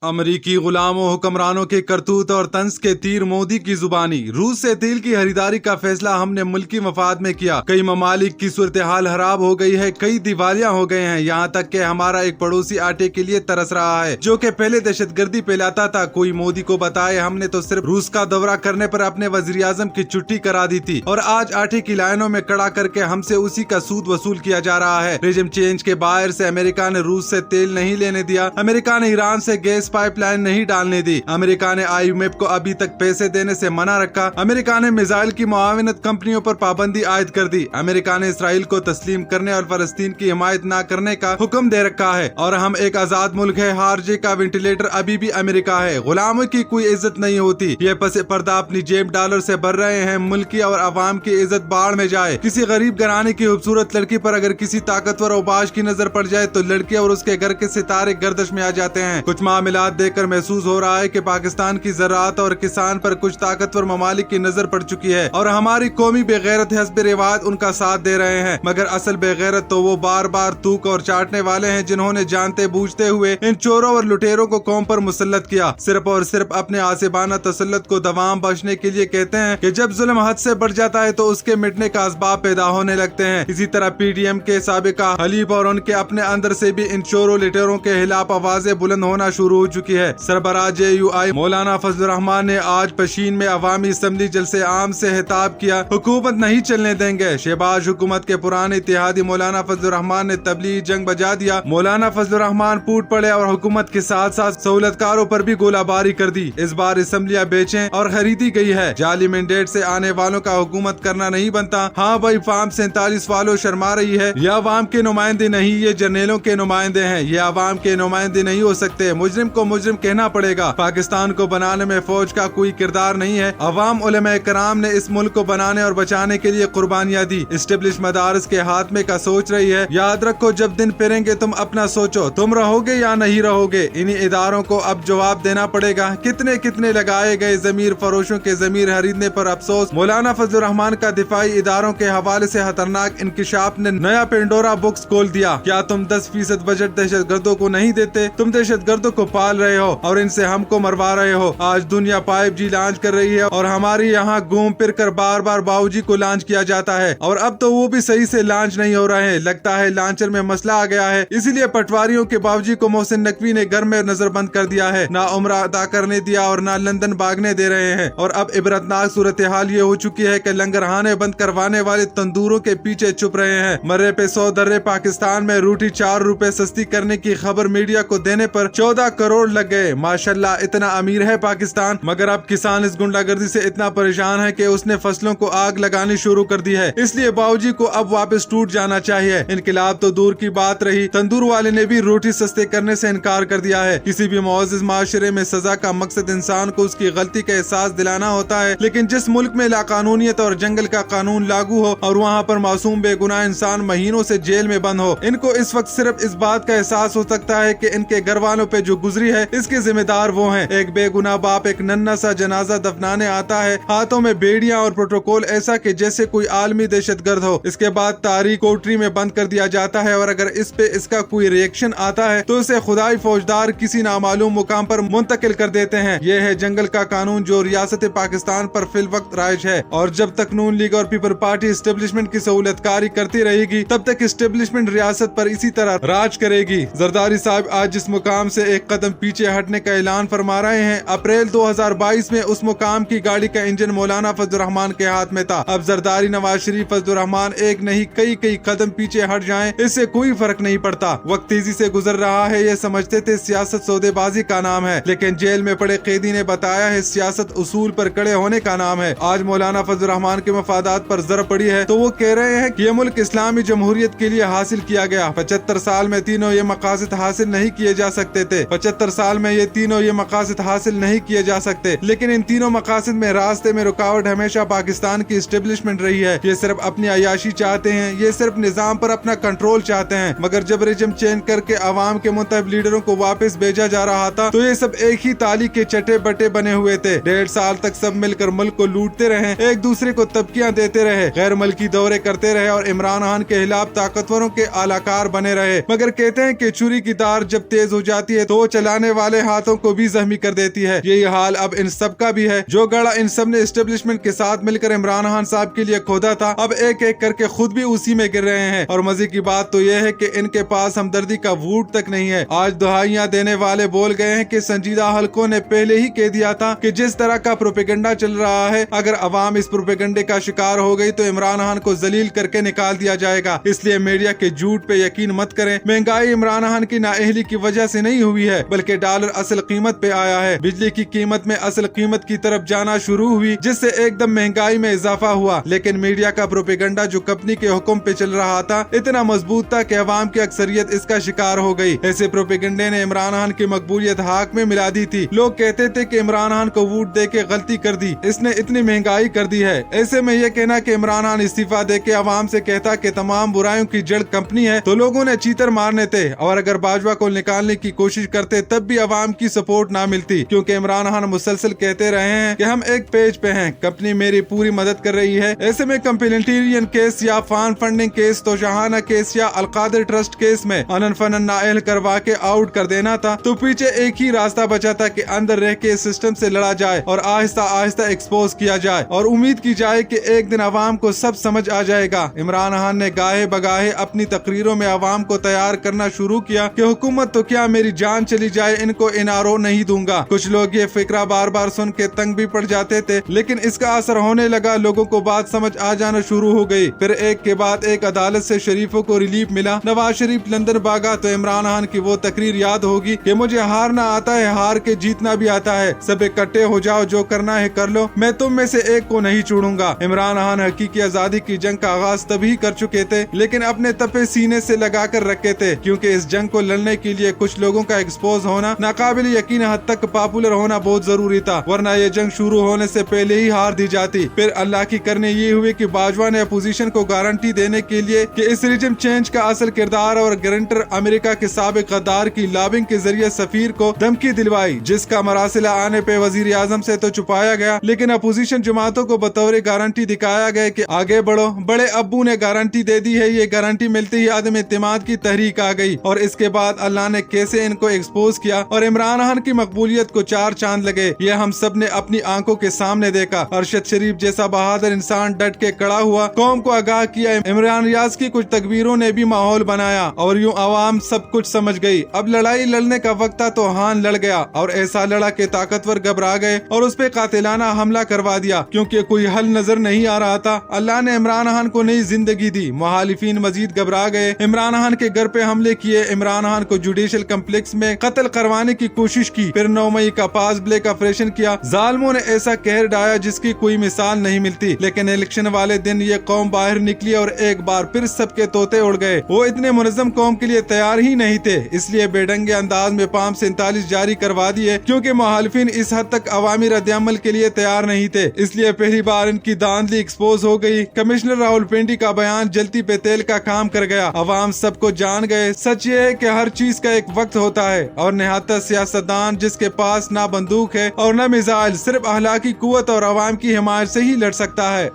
امریکی غلام و حکمرانوں کے کرتوت اور طنز کے تیر مودی کی زبانی۔ روس سے تیل کی خریداری کا فیصلہ ہم نے ملکی مفاد میں کیا۔ کئی ممالک کی صورتحال خراب ہو گئی ہے، کئی دیوالیاں ہو گئے ہیں، یہاں تک کہ ہمارا ایک پڑوسی آٹے کے لیے ترس رہا ہے جو کہ پہلے دہشت گردی پھیلاتا تھا۔ کوئی مودی کو بتائے، ہم نے تو صرف روس کا دورہ کرنے پر اپنے وزیر اعظم کی چھٹی کرا دی تھی اور آج آٹے کی لائنوں میں کھڑا کر کے ہم سے اسی کا سود وصول کیا جا رہا ہے۔ ریجم چینج کے باہر سے امریکہ نے روس سے تیل نہیں لینے دیا، امریکہ نے ایران سے گیس پائپ لائن نہیں ڈالنے دی، امریکہ نے IMF کو ابھی تک پیسے دینے سے منع رکھا، امریکہ نے میزائل کی معاونت کمپنیوں پر پابندی عائد کر دی، امریکہ نے اسرائیل کو تسلیم کرنے اور فلسطین کی حمایت نہ کرنے کا حکم دے رکھا ہے، اور ہم ایک آزاد ملک ہے۔ خارجے کا وینٹیلیٹر ابھی بھی امریکہ ہے۔ غلاموں کی کوئی عزت نہیں ہوتی، یہ پس پردہ اپنی جیب ڈالر سے بھر رہے ہیں۔ ملک کی اور عوام کی عزت باڑ میں جائے۔ کسی غریب گھرانے کی خوبصورت لڑکی پر اگر کسی طاقتور اوباش کی نظر پڑ جائے تو لڑکی اور اس کے گھر کے ستارے گردش میں آ جاتے ہیں۔ کچھ معاملات دیکھ کر محسوس ہو رہا ہے کہ پاکستان کی زراعت اور کسان پر کچھ طاقتور ممالک کی نظر پڑ چکی ہے اور ہماری قومی بے غیرت حسب روایت ان کا ساتھ دے رہے ہیں، مگر اصل بے غیرت تو وہ بار بار تھوک اور چاٹنے والے ہیں جنہوں نے جانتے بوجھتے ہوئے ان چوروں اور لٹیروں کو قوم پر مسلط کیا، صرف اور صرف اپنے عاصبانہ تسلط کو دوام بخشنے کے لیے۔ کہتے ہیں کہ جب ظلم حد سے بڑھ جاتا ہے تو اس کے مٹنے کا اسباب پیدا ہونے لگتے ہیں۔ اسی طرح PDM کے سابقہ حلیف اور ان کے اپنے اندر سے بھی ان چوروں لٹیروں کے خلاف آوازیں بلند ہونا شروع ہو چکی ہے۔ سربراہ JUI مولانا فضل الرحمان نے آج پشین میں عوامی اسمبلی جلسے عام سے خطاب کیا، حکومت نہیں چلنے دیں گے۔ شہباز حکومت کے پرانے اتحادی مولانا فضل الرحمان نے تبلیغی جنگ بجا دیا۔ مولانا فضل الرحمان پھوٹ پڑے اور حکومت کے ساتھ ساتھ سہولت کاروں پر بھی گولہ باری کر دی۔ اس بار اسمبلیاں بیچیں اور خریدی گئی ہے۔ جعلی مینڈیٹ سے آنے والوں کا حکومت کرنا نہیں بنتا۔ ہاں بھائی، فارم 47 والوں شرما رہی ہے، یہ عوام کے نمائندے نہیں، یہ جرنیلوں کے نمائندے ہیں، یہ عوام کے نمائندے نہیں ہو سکتے۔ مجرم کو مجرم کہنا پڑے گا۔ پاکستان کو بنانے میں فوج کا کوئی کردار نہیں ہے۔ عوام علماء کرام نے اس ملک کو بنانے اور بچانے کے لیے قربانیاں دی۔ اسٹیبلش مدارس کے خاتمے کا سوچ رہی ہے۔ یاد رکھو، جب دن پھریں گے تم اپنا سوچو، تم رہو گے یا نہیں رہو گے۔ انہی اداروں کو اب جواب دینا پڑے گا۔ کتنے لگائے گئے ضمیر فروشوں کے ضمیر خریدنے پر افسوس۔ مولانا فضل الرحمان کا دفاعی اداروں کے حوالے سے خطرناک انکشاف نے نیا پینڈورا باکس کھول دیا۔ کیا تم 10% بجٹ دہشت گردوں کو نہیں دیتے؟ تم دہشت گردوں کو پال رہے ہو اور ان سے ہم کو مروا رہے ہو۔ آج دنیا 5G لانچ کر رہی ہے اور ہمارے یہاں گھوم پھر کر بار بار باؤجی کو لانچ کیا جاتا ہے اور اب تو وہ بھی صحیح سے لانچ نہیں ہو رہے ہیں۔ لگتا ہے لانچر میں مسئلہ آ گیا ہے، اسی لیے پٹواریوں کے باؤجی کو محسن نقوی نے گھر میں نظر بند کر دیا ہے، نہ عمرہ ادا کرنے دیا اور نہ لندن بھاگنے دے رہے ہیں۔ اور اب عبرتناک صورتحال یہ ہو چکی ہے کہ لنگرخانے بند کروانے والے تندوروں کے پیچھے چھپ رہے ہیں۔ مرے پہ 100 درے۔ پاکستان میں روٹی 4 روپے سستی کرنے کی خبر میڈیا کو دینے پر 14 کروڑ لگ گئے۔ ماشاءاللہ اتنا امیر ہے پاکستان، مگر اب کسان اس گنڈا گردی سے اتنا پریشان ہے کہ اس نے فصلوں کو آگ لگانی شروع کر دی ہے، اس لیے باؤجی کو اب واپس ٹوٹ جانا چاہیے۔ انقلاب تو دور کی بات رہی، تندور والے نے بھی روٹی سستے کرنے سے انکار کر دیا ہے۔ کسی بھی معزز معاشرے میں سزا کا مقصد انسان کو اس کی غلطی کا احساس دلانا ہوتا ہے، لیکن جس ملک میں لاقانونیت اور جنگل کا قانون لاگو ہو اور وہاں پر معصوم بے گناہ انسان مہینوں سے جیل میں بند ہو، ان کو اس وقت صرف اس بات کا احساس ہو سکتا ہے کہ ان کے گھر والوں پہ جو گزری ہے اس کے ذمہ دار وہ ہیں۔ ایک بے گناہ باپ ایک ننھا سا جنازہ دفنانے آتا ہے، ہاتھوں میں بیڑیاں اور پروٹوکول ایسا کہ جیسے کوئی عالمی دہشت گرد ہو۔ اس کے بعد تاریخ کوٹری میں بند کر دیا جاتا ہے اور اگر اس پہ اس کا کوئی ریئیکشن آتا ہے تو اسے خدائی فوجدار کسی نامعلوم مقام پر منتقل کر دیتے ہیں۔ یہ ہے جنگل کا قانون جو ریاست پاکستان پر فی الوقت رائج ہے، اور جب تک نون لیگ اور پیپل پارٹی اسٹیبلشمنٹ کی سہولت کاری کرتی رہے گی تب تک اسٹیبلشمنٹ ریاست پر اسی طرح راج کرے گی۔ زرداری صاحب آج جس مقام سے ایک قدم پیچھے ہٹنے کا اعلان فرما رہے ہیں، اپریل 2022 میں اس مقام کی گاڑی کا انجن مولانا فضل الرحمان کے ہاتھ میں تھا۔ اب زرداری نواز شریف فضل الرحمان ایک نہیں کئی قدم پیچھے ہٹ جائیں، اس سے کوئی فرق نہیں پڑتا۔ وقت تیزی سے گزر رہا ہے، یہ سمجھتے تھے سیاست سودے بازی کا نام ہے، لیکن جیل میں پڑے قیدی نے بتایا ہے سیاست اصول پر کڑے ہونے کا نام ہے۔ آج مولانا فضل الرحمان کے مفادات پر ضرب پڑی ہے تو وہ کہہ رہے ہیں کہ یہ ملک اسلامی جمہوریت کے لیے حاصل کیا گیا۔ 75 سال میں تینوں یہ مقاصد حاصل نہیں کیے جا سکتے تھے، 75 سال میں یہ تینوں یہ مقاصد حاصل نہیں کیے جا سکتے، لیکن ان تینوں مقاصد میں راستے میں رکاوٹ ہمیشہ پاکستان کی اسٹیبلشمنٹ رہی ہے۔ یہ صرف اپنی عیاشی چاہتے ہیں، یہ صرف نظام پر اپنا کنٹرول چاہتے ہیں، مگر جب رجم چینج کر کے عوام کے منتخب لیڈروں کو واپس بھیجا جا رہا تھا تو یہ سب ایک ہی تالی کے چٹے بٹے بنے ہوئے تھے۔ 1.5 سال تک سب مل کر ملک کو لوٹتے رہے، ایک دوسرے کو تبکیاں دیتے رہے، غیر ملکی دورے کرتے رہے اور عمران خان کے خلاف طاقتوروں کے اعلی کار بنے رہے، مگر کہتے ہیں کہ چھری کی دار جب تیز ہو جاتی ہے تو چلا چلانے والے ہاتھوں کو بھی زخمی کر دیتی ہے۔ یہی حال اب ان سب کا بھی ہے۔ جو گڑھا ان سب نے اسٹیبلشمنٹ کے ساتھ مل کر عمران خان صاحب کے لیے کھودا تھا، اب ایک ایک کر کے خود بھی اسی میں گر رہے ہیں۔ اور مزے کی بات تو یہ ہے کہ ان کے پاس ہمدردی کا ووٹ تک نہیں ہے۔ آج دہائیاں دینے والے بول گئے ہیں کہ سنجیدہ حلقوں نے پہلے ہی کہہ دیا تھا کہ جس طرح کا پروپیگنڈا چل رہا ہے، اگر عوام اس پروپیگنڈے کا شکار ہو گئی تو عمران خان کو ذلیل کر کے نکال دیا جائے گا۔ اس لیے میڈیا کے جھوٹ پہ یقین مت کریں۔ مہنگائی عمران خان کی نااہلی کی وجہ سے نہیں ہوئی ہے، بلکہ ڈالر اصل قیمت پہ آیا ہے۔ بجلی کی قیمت میں اصل قیمت کی طرف جانا شروع ہوئی، جس سے ایک دم مہنگائی میں اضافہ ہوا۔ لیکن میڈیا کا پروپیگنڈا جو کمپنی کے حکم پہ چل رہا تھا اتنا مضبوط تھا کہ عوام کی اکثریت اس کا شکار ہو گئی۔ ایسے پروپیگنڈے نے عمران خان کی مقبولیت ہاک میں ملا دی تھی۔ لوگ کہتے تھے کہ عمران خان کو ووٹ دے کے غلطی کر دی، اس نے اتنی مہنگائی کر دی ہے۔ ایسے میں یہ کہنا کہ عمران خان استعفیٰ دے کے عوام سے کہتا کہ تمام برائیوں کی جڑ کمپنی ہے تو لوگوں نے چیتر مارنے تھے، اور اگر باجوہ کو نکالنے کی کوشش کرتے تب بھی عوام کی سپورٹ نہ ملتی، کیونکہ عمران خان مسلسل کہتے رہے ہیں کہ ہم ایک پیج پہ ہیں، کمپنی میری پوری مدد کر رہی ہے۔ ایسے میں کمپلینٹیرین کیس یا فان فنڈنگ کیس، توشہانہ کیس یا القادر ٹرسٹ کیس میں انن فنن نااہل کروا کے آؤٹ کر دینا تھا، تو پیچھے ایک ہی راستہ بچا تھا کہ اندر رہ کے سسٹم سے لڑا جائے اور آہستہ آہستہ ایکسپوز کیا جائے، اور امید کی جائے کہ ایک دن عوام کو سب سمجھ آ جائے گا۔ عمران خان نے گاہے بگاہے اپنی تقریروں میں عوام کو تیار کرنا شروع کیا کہ حکومت تو کیا میری جان چلی جائے ان کو انارو نہیں دوں گا۔ کچھ لوگ یہ فکرہ بار بار سن کے تنگ بھی پڑ جاتے تھے، لیکن اس کا اثر ہونے لگا، لوگوں کو بات سمجھ آ جانا شروع ہو گئی۔ پھر ایک کے بعد ایک عدالت سے شریفوں کو ریلیف ملا۔ نواز شریف لندن بھاگا تو عمران خان کی وہ تقریر یاد ہوگی کہ مجھے ہارنا آتا ہے، ہار کے جیتنا بھی آتا ہے، سب اکٹھے ہو جاؤ، جو کرنا ہے کر لو، میں تم میں سے ایک کو نہیں چھوڑوں گا۔ عمران خان حقیقی آزادی کی جنگ کا آغاز تبھی کر چکے تھے، لیکن اپنے تپے سینے سے لگا کر رکھے تھے، کیونکہ اس جنگ کو لڑنے کے لیے کچھ لوگوں کا ایکسپوز ہونا، ناقابل یقین حد تک پاپولر ہونا بہت ضروری تھا، ورنہ یہ جنگ شروع ہونے سے پہلے ہی ہار دی جاتی۔ پھر اللہ کی کرنے یہ ہوئی کہ باجوہ نے اپوزیشن کو گارنٹی دینے کے لیے کہ اس ریجم چینج کا اصل کردار اور گارنٹر امریکہ کے سابق غدار کی لابنگ کے ذریعے سفیر کو دھمکی دلوائی، جس کا مراسلہ آنے پہ وزیر اعظم سے تو چھپایا گیا، لیکن اپوزیشن جماعتوں کو بطور گارنٹی دکھایا گیا کہ آگے بڑھو۔ بڑے ابو نے گارنٹی دے دی ہے، یہ گارنٹی ملتے ہی عدم اعتماد کی تحریک آ گئی، اور اس کے بعد اللہ نے کیسے ان کو ایکسپوز کیا اور عمران خان کی مقبولیت کو چار چاند لگے، یہ ہم سب نے اپنی آنکھوں کے سامنے دیکھا۔ ارشد شریف جیسا بہادر انسان ڈٹ کے کھڑا ہوا، قوم کو آگاہ کیا، عمران ریاض کی کچھ تکبیروں نے بھی ماحول بنایا، اور یوں عوام سب کچھ سمجھ گئی۔ اب لڑائی لڑنے کا وقت تھا تو ہان لڑ گیا، اور ایسا لڑا کہ طاقتور گھبرا گئے اور اس پہ قاتلانہ حملہ کروا دیا، کیونکہ کوئی حل نظر نہیں آ رہا تھا۔ اللہ نے عمران خان کو نئی زندگی دی، مخالفین مزید گھبرا گئے، عمران خان کے گھر پہ حملے کیے، عمران خان کو جوڈیشل کمپلیکس میں قتل کروانے کی کوشش کی، پھر 9 مئی کا پاس بلیک آپریشن کیا۔ ظالموں نے ایسا قہر ڈھایا جس کی کوئی مثال نہیں ملتی، لیکن الیکشن والے دن یہ قوم باہر نکلی اور ایک بار پھر سب کے طوطے اڑ گئے۔ وہ اتنے منظم قوم کے لیے تیار ہی نہیں تھے، اس لیے بے ڈنگے انداز میں پام 47 جاری کروا دیے، کیونکہ مخالفین اس حد تک عوامی رد عمل کے لیے تیار نہیں تھے، اس لیے پہلی بار ان کی دھاندلی ایکسپوز ہو گئی۔ کمشنر راہل پنڈی کا بیان جلتی پہ تیل کا کام کر گیا، عوام سب کو جان گئے۔ سچ یہ ہے کہ ہر چیز کا ایک وقت ہوتا ہے، اور نہایت سیاستدان جس کے پاس نہ بندوق ہے اور نہ میزائل، صرف اخلاقی قوت اور عوام کی حمایت سے ہی لڑ سکتا ہے۔